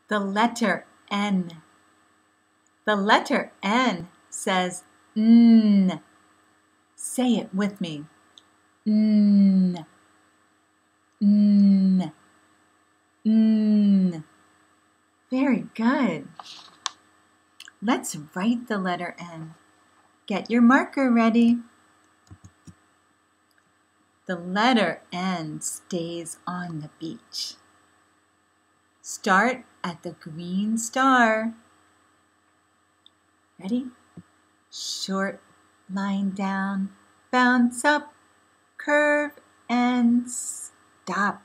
The letter N. The letter N says N. Say it with me. N. N. N. Very good. Let's write the letter N. Get your marker ready. The letter N stays on the beach. Start at the green star. Ready? Short line down, bounce up, curve, and stop.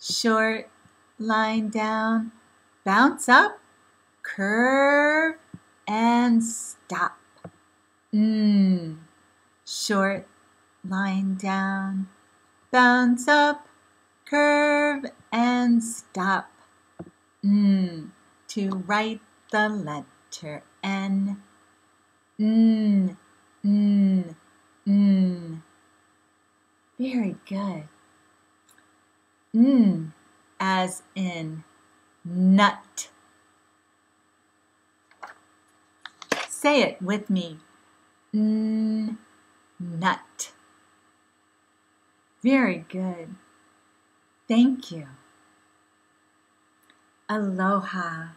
Short line down, bounce up, curve, and stop. Short line down, bounce up, curve, and stop. To write the letter N. Very good. As in nut. Say it with me. Nut. Very good. Thank you. Aloha.